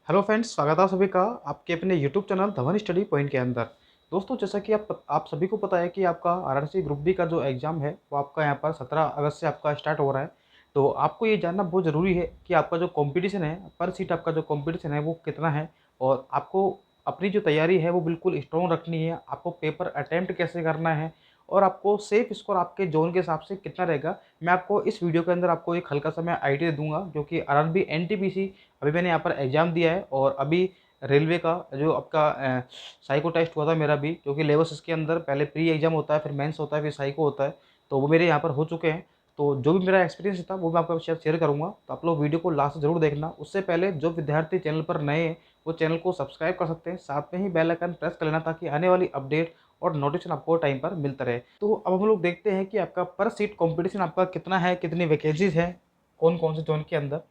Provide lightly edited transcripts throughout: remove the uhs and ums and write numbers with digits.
Hello friends, स्वागत है सभी का आपके अपने YouTube channel Dhawan study point के अंदर। दोस्तों, जैसा कि आप सभी को पता है कि आपका आरआरसी ग्रुप डी का जो एग्ज़ाम है वो आपका यहाँ पर 17 अगस्त से आपका स्टार्ट हो रहा है। तो आपको ये जानना बहुत ज़रूरी है कि आपका जो कंपटीशन है, पर सीट आपका जो कंपटीशन है वो कितना है, और आपको अपनी जो तैयारी है वो बिल्कुल स्ट्रॉन्ग रखनी है। आपको पेपर अटेम्प्ट कैसे करना है और आपको सेफ स्कोर आपके जोन के हिसाब से कितना रहेगा, मैं आपको इस वीडियो के अंदर आपको एक हल्का सा मैं आइडिया दूंगा। जो कि आरआरबी एनटीपीसी, अभी मैंने यहाँ पर एग्ज़ाम दिया है, और अभी रेलवे का जो आपका साइको टेस्ट हुआ था मेरा भी, जो कि लेवल्स इसके अंदर पहले प्री एग्ज़ाम होता है, फिर मेंस होता है, फिर साइको होता है। तो वो मेरे यहाँ पर हो चुके हैं। तो जो भी मेरा एक्सपीरियंस था वो मैं आपके साथ शेयर करूँगा, तो आप लोग वीडियो को लास्ट ज़रूर देखना। उससे पहले जो विद्यार्थी चैनल पर नए हैं वो चैनल को सब्सक्राइब कर सकते हैं, साथ में ही बेल आइकन प्रेस कर लेना, ताकि आने वाली अपडेट और नोटिफिकेशन आपको टाइम पर मिलता रहे। तो अब हम लोग देखते हैं कि आपका पर सीट कंपटीशन आपका कितना है, कितनी वैकेंसीज हैं, कौन कौन से जोन के अंदर।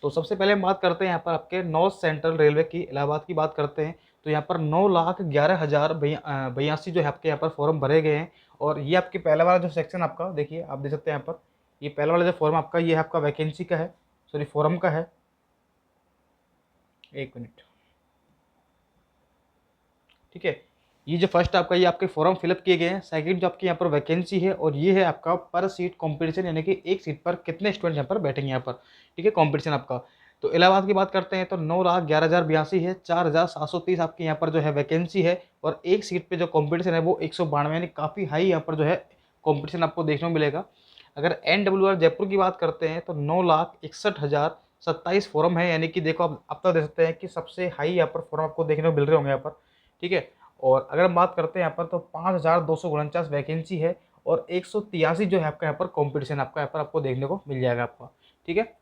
तो सबसे पहले हम बात करते हैं यहाँ पर आपके नॉर्थ सेंट्रल रेलवे की, इलाहाबाद की बात करते हैं। तो यहाँ पर 9,11,082 जो है आपके यहाँ पर फॉर्म भरे गए हैं। और ये आपके पहला वाला जो सेक्शन आपका देखिए, आप देख सकते हैं यहाँ पर, ये पहला वाला जो फॉर्म आपका, ये है आपका वैकेंसी का है, सॉरी फॉर्म का है। एक मिनट, ठीक है। ये जो फर्स्ट आपका, ये आपके फॉर्म फिलअप किए गए हैं। सेकंड जो आपकी यहाँ पर वैकेंसी है, और ये है आपका पर सीट कंपटीशन, यानी कि एक सीट पर कितने स्टूडेंट यहाँ पर बैठेंगे यहाँ पर, ठीक है, कंपटीशन आपका। तो इलाहाबाद की बात करते हैं तो 9,11,082 है, 4,730 आपके यहाँ पर जो है वैकेंसी है, और एक सीट पे जो कंपटीशन है वो 192, यानी काफ़ी हाई यहाँ पर जो है कंपटीशन आपको देखने को मिलेगा। अगर NWR जयपुर की बात करते हैं तो 9,61,027 फॉर्म है, यानी कि देखो आप तो देख सकते हैं कि सबसे हाई यहाँ पर फॉर्म आपको देखने को मिल रहे होंगे यहाँ पर, ठीक है। और अगर हम बात करते हैं यहाँ पर तो 5,249 वैकेंसी है, और 183 जो है आपका यहाँ पर कंपटीशन आपका यहाँ पर आपको देखने को मिल जाएगा आपका, ठीक है।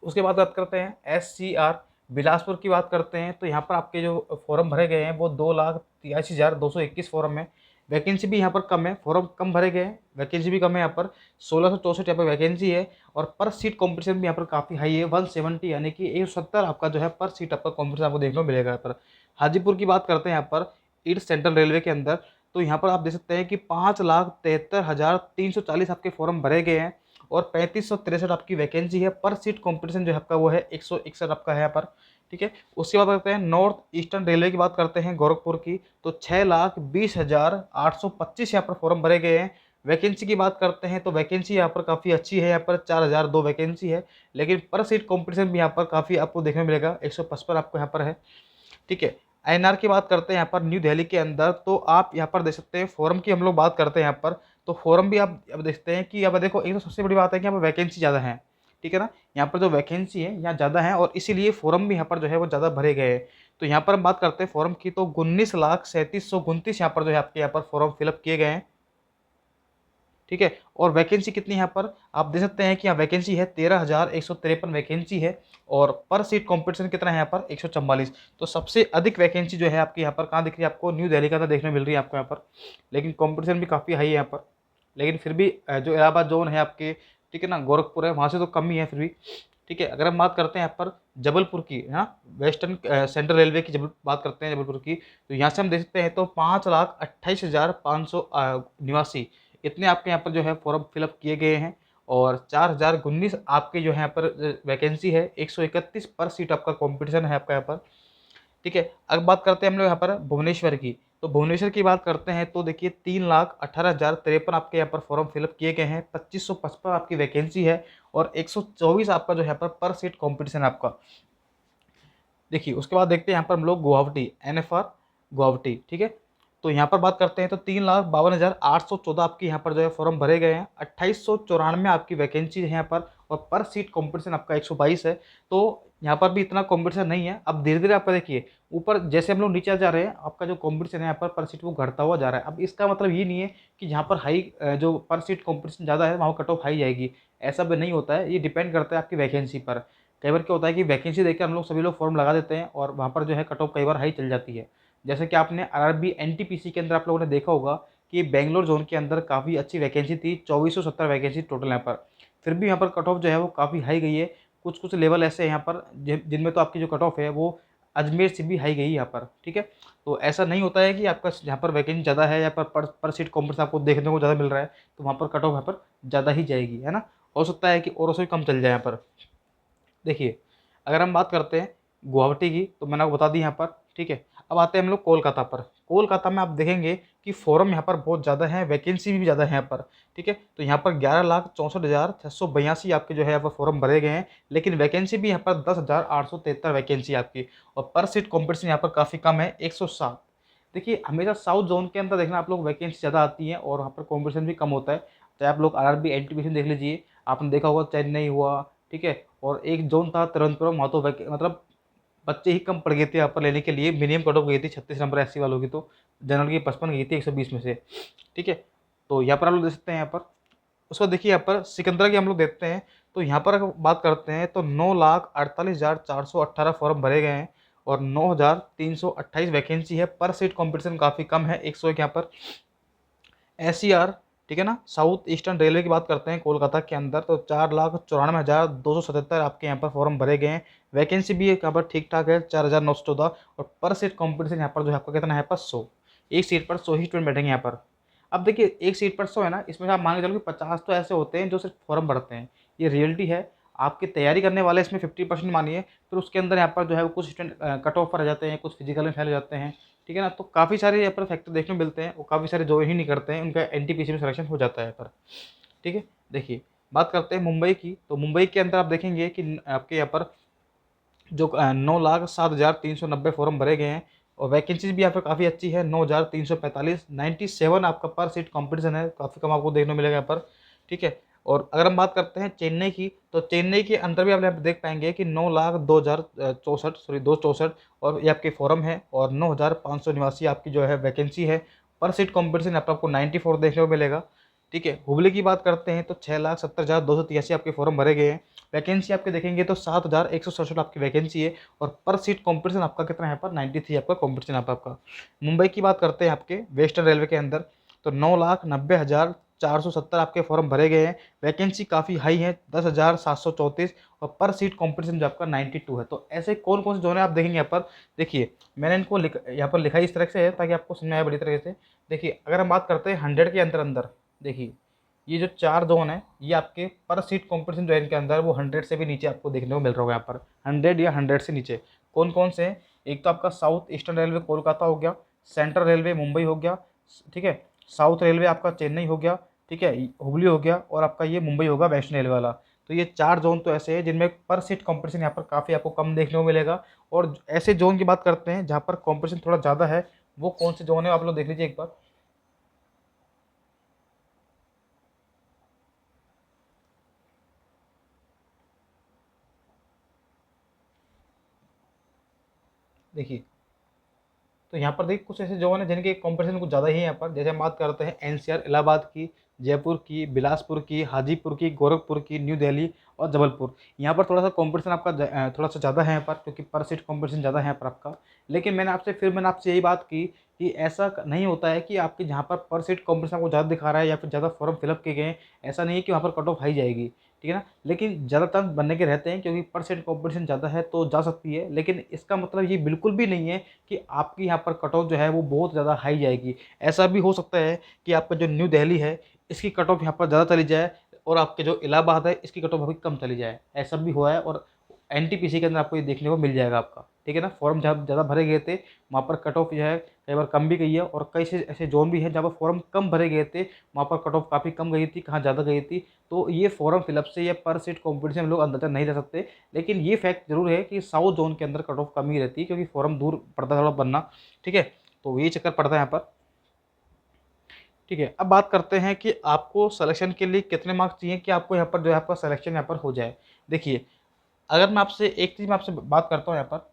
उसके बाद बात करते हैं SCR बिलासपुर की बात करते हैं। तो यहाँ पर आपके जो फॉर्म भरे गए हैं वो 2,83,221 फॉर्म है। वैकेंसी भी यहाँ पर कम है, फॉर्म कम भरे गए हैं, वैकेंसी भी कम है यहाँ पर, 1,664 यहाँ पर वैकेंसी है। और पर सीट कंपटीशन भी यहाँ पर काफ़ी हाई है, 170, यानी कि 170 आपका जो है पर सीट आपका कंपटीशन आपको देखने को मिलेगा यहाँ पर। हाजीपुर की बात करते हैं यहाँ पर ईस्ट सेंट्रल रेलवे के अंदर। तो यहाँ पर आप देख सकते हैं कि 5,73,340 आपके फॉर्म भरे गए हैं, और 3,563 आपकी वैकेंसी है। पर सीट कंपटीशन जो है आपका वो है 161 आपका है यहाँ पर, ठीक है। उसके बाद करते हैं नॉर्थ ईस्टर्न रेलवे की बात करते हैं गोरखपुर की। तो 6,20,825 यहाँ पर फॉर्म भरे गए हैं। वैकेंसी की बात करते हैं तो वैकेंसी यहाँ पर काफ़ी अच्छी है, यहाँ पर 4,002 वैकेंसी है। लेकिन पर सीट कंपटीशन भी यहाँ पर काफ़ी आपको देखने को मिलेगा, 155 आपको यहाँ पर है, ठीक है। INR की बात करते हैं यहाँ पर न्यू दिल्ली के अंदर। तो आप यहाँ पर देख सकते हैं, फोरम की हम लोग बात करते हैं यहाँ पर, तो फोरम भी आप अब देखते हैं कि अब देखो, एक तो सबसे बड़ी बात है कि यहाँ पर वैकेंसी ज़्यादा है, ठीक है ना। यहाँ पर जो वैकेंसी है यहाँ ज़्यादा है, और इसीलिए फोरम भी यहाँ पर जो है वो ज़्यादा भरे गए हैं। तो यहाँ पर हम बात करते हैं फोरम की, तो 19,37,29 यहाँ पर यहाँ पर फॉर्म फिलअप किए गए हैं, ठीक है। और वैकेंसी कितनी है यहाँ पर आप देख सकते हैं कि यहाँ वैकेंसी है 13,153 वैकेंसी है, और पर सीट कंपटीशन कितना है यहाँ पर 144। तो सबसे अधिक वैकेंसी जो है आपकी यहाँ पर कहाँ दिख रही है आपको, न्यू दिल्ली का अंदर देखने मिल रही है आपको यहाँ पर। लेकिन कंपटीशन भी काफ़ी हाई है यहाँ पर, लेकिन फिर भी जो इलाहाबाद जोन है आपके, ठीक है ना, गोरखपुर है, वहाँ से तो कम ही है फिर भी, ठीक है। अगर हम बात करते हैं यहाँ पर जबलपुर की, हाँ, वेस्टर्न सेंट्रल रेलवे की जब बात करते हैं जबलपुर की, तो यहाँ से हम देख सकते हैं तो 5,28,500 निवासी, इतने आपके यहाँ पर जो है फॉर्म फिलअप किए गए हैं। और 4,019 आपके जो है यहाँ पर वैकेंसी है, 131 पर सीट आपका कंपटीशन है आपका यहाँ पर, ठीक है। अब बात करते हैं हम लोग यहाँ पर भुवनेश्वर की। तो भुवनेश्वर की बात करते हैं तो देखिए 3,18,053 आपके यहाँ पर फॉर्म फिलअप किए गए हैं, 2,555 आपकी वैकेंसी है, और 124 आपका जो है पर सीट कंपटीशन आपका। देखिए उसके बाद देखते हैं यहाँ पर हम लोग गुवाहाटी, NFR गुवाहाटी, ठीक है। तो यहाँ पर बात करते हैं तो 3,52,814 आपकी यहाँ पर जो है फॉर्म भरे गए हैं, 2,894 आपकी वैकेंसी है यहाँ पर, और पर सीट कंपटीशन आपका 122 है। तो यहाँ पर भी इतना कंपटीशन नहीं है। अब धीरे धीरे आपका देखिए ऊपर जैसे हम लोग नीचे जा रहे हैं, आपका जो कंपटीशन है यहाँ पर सीट वो घटता हुआ जा रहा है। अब इसका मतलब ये नहीं है कि जहाँ पर हाई जो पर सीट कंपटीशन ज़्यादा है वहाँ कट ऑफ हाई जाएगी, ऐसा भी नहीं होता है। ये डिपेंड करता है आपकी वैकेंसी पर। कई बार क्या होता है कि वैकेंसी देखकर हम लोग सभी लोग फॉर्म लगा देते हैं, और वहाँ पर जो है कट ऑफ कई बार हाई चल जाती है। जैसे कि आपने आरआरबी एनटीपीसी के अंदर आप लोगों ने देखा होगा कि बेंगलोर जोन के अंदर काफ़ी अच्छी वैकेंसी थी, 2,470 वैकेंसी टोटल यहाँ पर। फिर भी यहाँ पर कट ऑफ जो है वो काफ़ी हाई गई है। कुछ कुछ लेवल ऐसे हैं यहाँ पर जिनमें तो आपकी जो कट ऑफ है वो अजमेर से भी हाई गई है यहाँ पर, ठीक है। तो ऐसा नहीं होता है कि आपका यहाँ पर वैकेंसी ज़्यादा है या पर सीट कॉम्पिटिशन आपको देखने को ज़्यादा मिल रहा है तो वहाँ पर कट ऑफ यहाँ पर ज़्यादा ही जाएगी, है ना। हो सकता है कि और उससे कम चल जाए यहाँ पर। देखिए अगर हम बात करते हैं गुवाहाटी की तो मैंने आपको बता दी यहाँ पर, ठीक है। अब आते हैं हम लोग कोलकाता पर। कोलकाता में आप देखेंगे कि फॉर्म यहाँ पर बहुत ज़्यादा है, वैकेंसी भी ज़्यादा है यहाँ पर, ठीक है। तो यहाँ पर 11,64,682 आपके जो है यहाँ पर फॉर्म भरे गए हैं, लेकिन वैकेंसी भी यहाँ पर 10,873 वैकेंसी आपकी, और पर सीट कॉम्पिटिशन यहाँ पर काफ़ी कम है, 107। देखिए हमेशा साउथ जोन के अंदर देखना आप लोग, वैकेंसी ज़्यादा आती है और वहाँ पर कॉम्पिटिशन भी कम होता है। चाहे आप लोग आरआरबी एनटीपीसी देख लीजिए, आपने देखा होगा चेन्नई हुआ, ठीक है, और एक जोन था तिरुवनंतपुरम, वहाँ तो मतलब बच्चे ही कम पड़ गए थे यहाँ पर लेने के लिए, मिनिमम कट ऑफ गई थी 36 नंबर एससी वालों की, तो जनरल की 55 गई थी 120 में से, ठीक है। तो यहाँ पर आप लोग देख सकते हैं यहाँ पर। उसको देखिए यहाँ पर सिकंदरा की हम लोग देखते हैं, तो यहाँ पर अगर बात करते हैं तो 9,48,418 फॉर्म भरे गए हैं और 9,328 वैकेंसी है। पर सीट कॉम्पिटिशन काफ़ी कम है, 101 यहाँ पर। SCR, ठीक है ना, साउथ ईस्टर्न रेलवे की बात करते हैं कोलकाता के अंदर, तो 4,94,277 आपके यहाँ पर फॉर्म भरे गए हैं। वैकेंसी भी यहाँ पर ठीक ठाक है, 4,914, और पर सीट कॉम्पिटिशन यहाँ पर जो है आपका कितना है पर 100, एक सीट पर 100 ही स्टूडेंट बैठेंगे यहाँ पर। अब देखिए एक सीट पर 100 है ना, इसमें से आप मान के चलो कि 50 तो ऐसे होते हैं जो सिर्फ फॉर्म भरते हैं, ये रियलिटी है। आपकी तैयारी करने वाले इसमें 50% मानिए, फिर उसके अंदर यहाँ पर जो है वो कुछ स्टूडेंट कट ऑफ पर आ जाते हैं, कुछ फिजिकल में फेल हो जाते हैं, ठीक है ना। तो काफ़ी सारे यहाँ पर फैक्टर देखने को मिलते हैं, और काफ़ी सारे जो ही नहीं करते हैं उनका एनटीपीसी में सिलेक्शन हो जाता है पर, ठीक है। देखिए बात करते हैं मुंबई की, तो मुंबई के अंदर आप देखेंगे कि आपके यहाँ पर जो 9,07,390 फॉर्म भरे गए हैं, और वैकेंसीज भी यहाँ पर काफ़ी अच्छी है, 9,345, 97 आपका पर सीट कंपटीशन है, काफ़ी कम आपको देखने को मिलेगा यहाँ पर, ठीक है। और अगर हम बात करते हैं चेन्नई की, तो चेन्नई के अंदर भी आप यहाँ पे देख पाएंगे कि 9,02,064, सॉरी 264, और ये आपके फॉरम है, और 9,589 आपकी जो है वैकेंसी है। पर सीट कॉम्पिटिशन यहाँ पर आपको 94 देखने को मिलेगा, ठीक है। हुबली की बात करते हैं तो 6,70,283 आपके फॉर्म भरे गए हैं। वैकेंसी आपके देखेंगे तो 7,167 आपकी वैकेंसी है, और पर सीट कॉम्पिटिशन आपका कितना है पर 93 आपका कॉम्पिटिशन आपका। मुंबई की बात करते हैं आपके वेस्टर्न रेलवे के अंदर, तो 9,90,470 आपके फॉर्म भरे गए हैं। वैकेंसी काफ़ी हाई है, 10,734, और पर सीट कॉम्पिटिशन जो आपका 92 है। तो ऐसे कौन कौन से जोन है आप देखेंगे यहाँ पर। देखिए मैंने इनको यहाँ पर लिखा इस तरह से है ताकि आपको समझ में आए बड़ी तरह से। देखिए अगर हम बात करते हैं 100 के अंदर अंदर, देखिए ये जो 4 जोन है, ये आपके पर सीट कॉम्पिटिशन जो है इनके अंदर वो 100 से भी नीचे आपको देखने को मिल रहा होगा यहाँ पर, 100 या 100 से नीचे। कौन कौन से हैं, एक तो आपका साउथ ईस्टर्न रेलवे कोलकाता हो गया, सेंट्रल रेलवे मुंबई हो गया, ठीक है, साउथ रेलवे आपका चेन्नई हो गया, ठीक है, हुबली हो गया, और आपका ये मुंबई होगा वेस्टर्न रेलवे वाला। तो ये 4 जोन तो ऐसे हैं जिनमें पर सीट कॉम्पिटिशन यहाँ पर काफ़ी आपको कम देखने को मिलेगा। और ऐसे जोन की बात करते हैं जहाँ पर कॉम्पिटिशन थोड़ा ज़्यादा है, वो कौन से जोन है आप लोग देख लीजिए एक बार। देखिए तो यहाँ पर देखिए कुछ ऐसे जोन है जिनके कंपटीशन कुछ ज़्यादा ही है यहाँ पर। जैसे हम बात करते हैं एनसीआर इलाहाबाद की, जयपुर की, बिलासपुर की, हाजीपुर की, गोरखपुर की, न्यू दिल्ली और जबलपुर। यहाँ पर थोड़ा सा कंपटीशन आपका थोड़ा सा ज़्यादा है यहाँ पर, क्योंकि पर सीट कंपटीशन ज़्यादा है यहाँ पर आपका। लेकिन मैंने आपसे यही बात की कि ऐसा नहीं होता है कि आपके जहाँ पर सीट कंपटीशन आपको ज़्यादा दिखा रहा है या फिर ज़्यादा फॉर्म फिलअप किए गए हैं, ऐसा नहीं है कि वहाँ पर कट ऑफ हाई जाएगी, ठीक है ना। लेकिन ज़्यादा चांस बनने के रहते हैं, क्योंकि परसेंट कंपटीशन ज़्यादा है तो जा सकती है। लेकिन इसका मतलब ये बिल्कुल भी नहीं है कि आपकी यहाँ पर कट ऑफ जो है वो बहुत ज़्यादा हाई जाएगी। ऐसा भी हो सकता है कि आपका जो न्यू दिल्ली है इसकी कट ऑफ यहाँ पर ज़्यादा चली जाए, और आपके जो इलाहाबाद है इसकी कट ऑफ अभी कम चली जाए, ऐसा भी हुआ है। और एनटीपीसी के अंदर आपको ये देखने को मिल जाएगा आपका, ठीक है ना। फॉर्म जहाँ ज़्यादा भरे गए थे वहाँ पर कट ऑफ जो है कई बार कम भी गई है, और कई से ऐसे जोन भी है जहाँ पर फॉर्म कम भरे गए थे वहाँ पर कट ऑफ काफ़ी कम गई थी, कहाँ ज़्यादा गई थी। तो ये फॉर्म फिलअप से या पर सीट कॉम्पिटिशन हम लोग अंदाजा नहीं ले सकते। लेकिन ये फैक्ट जरूर है कि साउथ जोन के अंदर कट ऑफ कम ही रहती है, क्योंकि फॉर्म दूर पड़ता है थोड़ा बनना, ठीक है। तो ये चक्कर पड़ता है यहाँ पर, ठीक है। अब बात करते हैं कि आपको सिलेक्शन के लिए कितने मार्क्स चाहिए कि आपको यहाँ पर जो है आपका सिलेक्शन यहाँ पर हो जाए। देखिए अगर मैं आपसे एक चीज़ मैं आपसे बात करता हूँ यहाँ पर।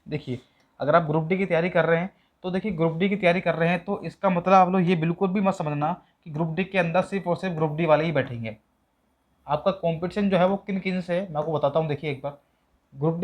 देखिए अगर आप ग्रुप डी की तैयारी कर रहे हैं, तो देखिए ग्रुप डी की तैयारी कर रहे हैं तो इसका मतलब आप लोग ये बिल्कुल भी मत समझना कि ग्रुप डी के अंदर सिर्फ और सिर्फ ग्रुप डी वाले ही बैठेंगे। आपका कंपटीशन जो है वो किन किन से है मैं आपको बताता हूँ। देखिए एक बार, ग्रुप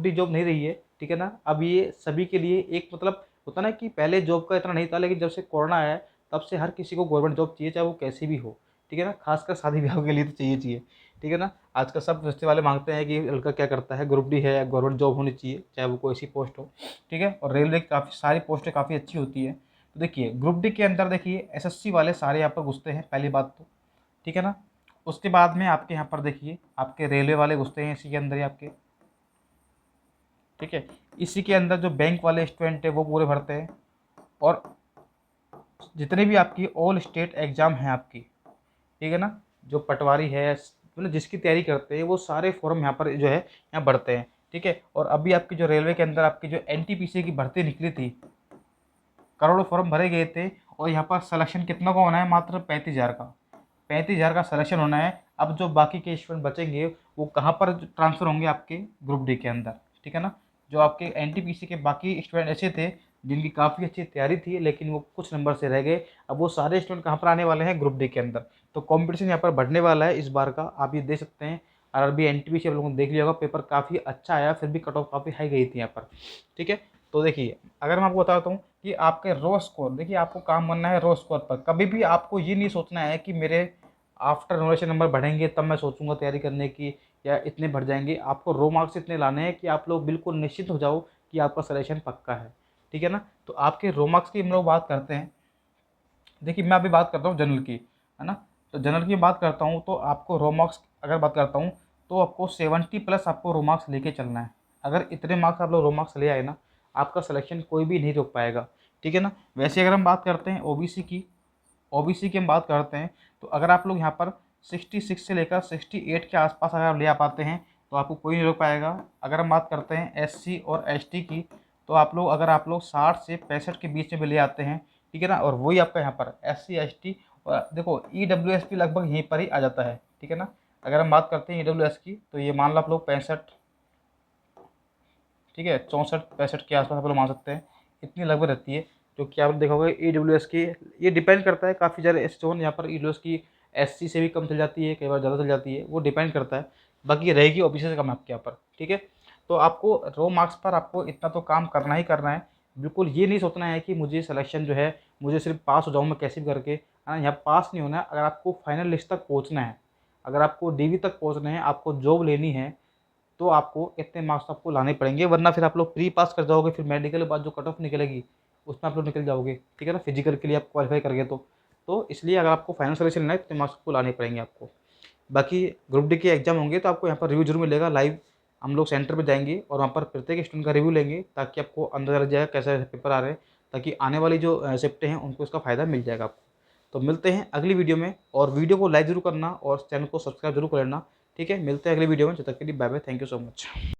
डी जॉब नहीं रही है, ठीक है ना। अब ये सभी के लिए एक मतलब होता ना कि पहले जॉब का इतना नहीं था, लेकिन जब से कोरोना आया है तब से हर किसी को गवर्नमेंट जॉब चाहिए, चाहे वो कैसी भी हो, ठीक है ना। खासकर शादी ब्याह के लिए तो चाहिए चाहिए, ठीक है ना। आजकल सब रिश्ते वाले मांगते हैं कि लड़का क्या करता है, ग्रुप डी है या गवर्नमेंट जॉब होनी चाहिए, चाहे वो कोई सी पोस्ट हो, ठीक है। और रेलवे की काफ़ी सारी पोस्टें काफ़ी अच्छी होती है। तो देखिए ग्रुप डी के अंदर देखिए एसएससी वाले सारे यहाँ पर घुसते हैं, पहली बात तो, ठीक है ना। उसके बाद में आपके यहाँ पर देखिए आपके रेलवे वाले घुसते हैं इसी के अंदर ही आपके, ठीक है। इसी के अंदर जो बैंक वाले स्टूडेंट है वो पूरे भरते हैं, और जितने भी आपकी ऑल स्टेट एग्ज़ाम हैं आपकी, ठीक है ना, जो पटवारी है मतलब जिसकी तैयारी करते हैं वो सारे फॉर्म यहाँ पर जो है यहाँ भरते हैं, ठीक है। और अभी आपकी जो रेलवे के अंदर आपकी जो एनटीपीसी की भर्ती निकली थी, करोड़ों फॉर्म भरे गए थे, और यहाँ पर सिलेक्शन कितना का होना है, मात्र 35,000 का, 35,000 का सिलेक्शन होना है। अब जो बाकी के स्टूडेंट बचेंगे वो कहाँ पर ट्रांसफ़र होंगे, आपके ग्रुप डी के अंदर, ठीक है ना। जो आपके एनटीपीसी के बाकी स्टूडेंट ऐसे थे जिनकी काफ़ी अच्छी तैयारी थी लेकिन वो कुछ नंबर से रह गए, अब वो सारे स्टूडेंट कहाँ पर आने वाले हैं, ग्रुप डी के अंदर। तो कंपटीशन यहाँ पर बढ़ने वाला है इस बार का, आप ये देख सकते हैं। आरआरबी एनटीपीसी आप लोगों ने देख लिया होगा, पेपर काफ़ी अच्छा आया, फिर भी कट ऑफ काफ़ी हाई गई थी यहाँ पर, ठीक है। तो देखिए, अगर मैं आपको बताता हूँ कि आपके रो स्कोर, देखिए आपको काम करना है रो स्कोर पर। कभी भी आपको ये नहीं सोचना है कि मेरे आफ्टर एनुअलाइजेशन नंबर बढ़ेंगे तब मैं सोचूंगा तैयारी करने की, या इतने बढ़ जाएंगे। आपको रो मार्क्स इतने लाने हैं कि आप लोग बिल्कुल निश्चित हो जाओ कि आपका सिलेक्शन पक्का है, ठीक है ना। तो आपके रो मार्क्स की हम लोग बात करते हैं। देखिए मैं अभी बात करता हूँ जनरल की, है ना। तो जनरल की बात करता हूँ तो आपको रो मार्क्स अगर बात करता हूँ तो आपको 70+ आपको रो मार्क्स लेके चलना है। अगर इतने मार्क्स आप लोग रो मार्क्स ले आए ना, आपका सिलेक्शन कोई भी नहीं रोक पाएगा, ठीक है ना। वैसे अगर हम बात करते हैं ओबीसी की, ओबीसी की हम बात करते हैं तो अगर आप लोग यहाँ पर 66 से लेकर 68 के आसपास अगर आप ले आ पाते हैं तो आपको कोई नहीं रोक पाएगा। अगर हम बात करते हैं एससी और एसटी की, तो आप लोग अगर आप लोग 60 से 65 के बीच में भी ले आते हैं, ठीक है ना, और वही आपका यहाँ पर एससी एसटी, और देखो ईडब्ल्यूएस भी लगभग यहीं पर ही आ जाता है, ठीक है ना। अगर हम बात करते हैं ईडब्ल्यूएस की तो ये मान लो आप लोग 65, ठीक है, 64 65 के आसपास आप लोग मान सकते हैं, इतनी लगभग रहती है। जो कि आप देखोगे ई डब्ल्यू एस की, ये डिपेंड करता है, काफ़ी ज़्यादा ऐसे जोन यहाँ पर ई डब्ल्यू एस की एस सी से भी कम चल जाती है, कई बार ज़्यादा चल जाती है, वो डिपेंड करता है। बाकी रहेगी ओबीसी से कम आपके यहाँ पर, ठीक है। तो आपको रो मार्क्स पर आपको इतना तो काम करना ही करना है। बिल्कुल ये नहीं सोचना है कि मुझे सिलेक्शन जो है, मुझे सिर्फ पास हो जाऊँ मैं कैसे भी करके, है ना। यहाँ पास नहीं होना है, अगर आपको फाइनल लिस्ट तक पहुँचना है, अगर आपको डीवी तक पहुँचना है, आपको जॉब लेनी है, तो आपको इतने मार्क्स आपको लाने पड़ेंगे, वरना फिर आप लोग प्री पास कर जाओगे, फिर मेडिकल के बाद जो कट ऑफ निकलेगी उसमें आप लोग निकल जाओगे, ठीक है ना, फिजिकल के लिए आप क्वालिफाई कर गए तो इसलिए अगर आपको फाइनल सिलेक्शन लेना है इतने मार्क्स आपको लाने पड़ेंगे आपको। बाकी ग्रुप डी के एग्जाम होंगे तो आपको यहाँ पर रिव्यू जरूर मिलेगा लाइव, हम लोग सेंटर पर जाएंगे और वहाँ पर प्रत्येक स्टूडेंट का रिव्यू लेंगे ताकि आपको अंदाजा लग जाएगा कैसे पेपर आ रहे हैं, ताकि आने वाली जो शिफ्टें हैं उनको इसका फ़ायदा मिल जाएगा आपको। तो मिलते हैं अगली वीडियो में, और वीडियो को लाइक जरूर करना और चैनल को सब्सक्राइब जरूर कर लेना, ठीक है। मिलते हैं अगली वीडियो में, जब तक के लिए bye bye, thank you so much.